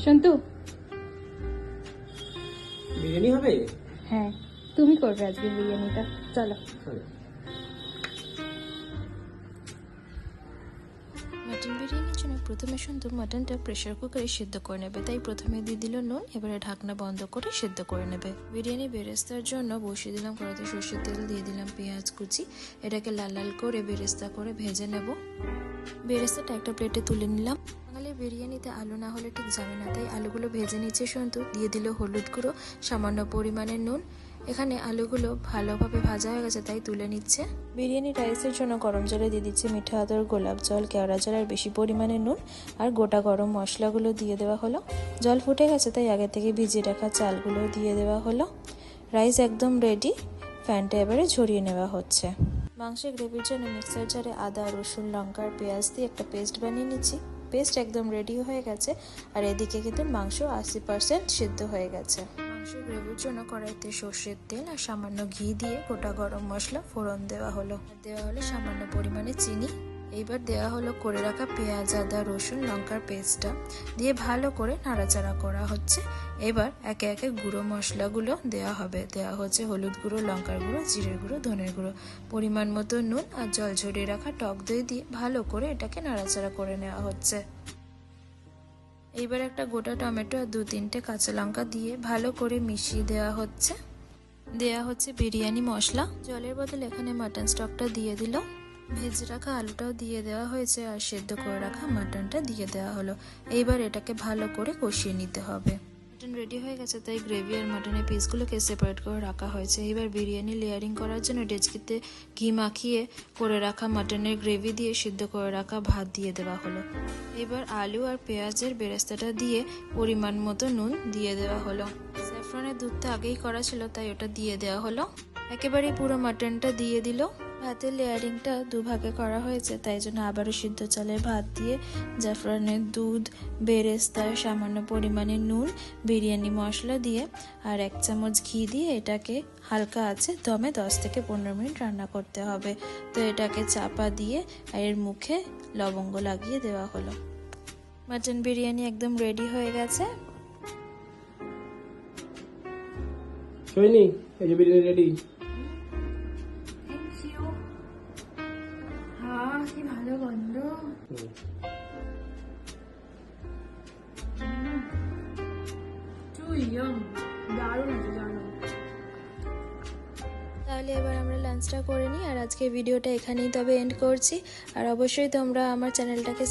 সন্তু, বিরিয়ানি হবে? হ্যাঁ তুমি করবে আজকে বিরিয়ানিটা, চলো। মাটন বিরিয়ানির জন্য প্রথমে সন্তু মাটনটা প্রেশার কুকারে সিদ্ধ করে নেবে, তাই প্রথমে দিয়ে দিল নুন, এবারে ঢাকনা বন্ধ করে সিদ্ধ করে নেবে। বিরিয়ানি বেরেস্তার জন্য বসিয়ে দিলাম কড়াইতে সর্ষের তেল, দিয়ে দিলাম পেঁয়াজ কুচি, এটাকে লাল লাল করে বেরেস্তা করে ভেজে নেব। বেরেস্তাটা একটা প্লেটে তুলে নিলাম। বাঙালির বিরিয়ানিতে আলু না হলে ঠিক যাবে না, তাই আলুগুলো ভেজে নিচ্ছে সন্তু, দিয়ে দিল হলুদ গুঁড়ো, সামান্য পরিমাণে নুন। এখানে আলুগুলো ভালোভাবে ভাজা হয়ে গেছে, তাই তুলে নিচ্ছে। বিরিয়ানি রাইসের জন্য গরম জলে দিয়ে দিচ্ছে মিঠা আদর, গোলাপ জল, কেওড়া জল আর বেশি পরিমাণে নুন আর গোটা গরম মশলাগুলো দিয়ে দেওয়া হলো। জল ফুটে গেছে, তাই আগে থেকে ভিজিয়ে রাখা চালগুলো দিয়ে দেওয়া হলো। রাইস একদম রেডি, ফ্যানটা এবারে ঝরিয়ে নেওয়া হচ্ছে। মাংসের গ্রেভির জন্য মিক্সার জারে আদা, রসুন, লঙ্কা আর পেঁয়াজ দিয়ে একটা পেস্ট বানিয়ে নিচ্ছি। পেস্ট একদম রেডি হয়ে গেছে, আর এদিকে কিন্তু মাংস 80% সিদ্ধ হয়ে গেছে। মাংসের গ্রেভির জন্য কড়াইতে সর্ষের তেল আর সামান্য ঘি দিয়ে গোটা গরম মশলা ফোড়ন দেওয়া হলো। দেওয়া হলো সামান্য পরিমাণে চিনি। এইবার দেওয়া হলো করে রাখা পেঁয়াজ, আদা, রসুন, লঙ্কার পেস্টটা দিয়ে ভালো করে নাড়াচাড়া করা হচ্ছে। এবার একে একে গুঁড়ো মশলাগুলো দেওয়া হবে। দেওয়া হচ্ছে হলুদ গুঁড়ো, লঙ্কার গুঁড়ো, জিরের গুঁড়ো, ধনের গুঁড়ো, পরিমাণ মতো নুন আর জল ঝরিয়ে রাখা টক দই দিয়ে ভালো করে এটাকে নাড়াচাড়া করে নেওয়া হচ্ছে। এইবার একটা গোটা টমেটো আর 2-3টে কাঁচা লঙ্কা দিয়ে ভালো করে মিশিয়ে দেওয়া হচ্ছে। দেওয়া হচ্ছে বিরিয়ানি মশলা। জলের বদলে এখানে মাটন স্টকটা দিয়ে দিল। ভেজে রাখা আলুটাও দিয়ে দেওয়া হয়েছে আর সেদ্ধ করে রাখা মাটনটা দিয়ে দেওয়া হলো। এইবার এটাকে ভালো করে কষিয়ে নিতে হবে। মাটন রেডি হয়ে গেছে, তাই গ্রেভি আর মাটনের পিসগুলোকে সেপারেট করে রাখা হয়েছে। এবার বিরিয়ানি লেয়ারিং করার জন্য ডেচকিতে ঘি মাখিয়ে করে রাখা মাটনের গ্রেভি দিয়ে সিদ্ধ করে রাখা ভাত দিয়ে দেওয়া হলো। এবার আলু আর পেঁয়াজের বেরেস্তাটা দিয়ে পরিমাণ মতো নুন দিয়ে দেওয়া হলো। স্যাফরনের দুধটা আগেই করা ছিল, তাই ওটা দিয়ে দেওয়া হলো। একেবারে পুরো মাটনটা দিয়ে দিল। ভাতের লেয়ারিংটা দুভাগে করা হয়েছে, তাই জন্য আবারও সিদ্ধ চালের ভাত দিয়ে জাফরানের দুধ, বেরেস্তা, সামান্য পরিমাণে নুন, বিরিয়ানি মশলা দিয়ে আর 1 চামচ ঘি দিয়ে এটাকে হালকা আছে দমে 10 থেকে 15 মিনিট রান্না করতে হবে। তো এটাকে চাপা দিয়ে এর মুখে লবঙ্গ লাগিয়ে দেওয়া হলো। মাটন বিরিয়ানি একদম রেডি হয়ে গেছে। সৈনি, এই যে বিরিয়ানি রেডি। কি ভালো গন্ধ। তাহলে এবার আমরা লাঞ্চটা করে নিই, আর আজকে ভিডিওটা এখানেই তবে এন্ড করছি। আর অবশ্যই তোমরা আমার চ্যানেলটাকে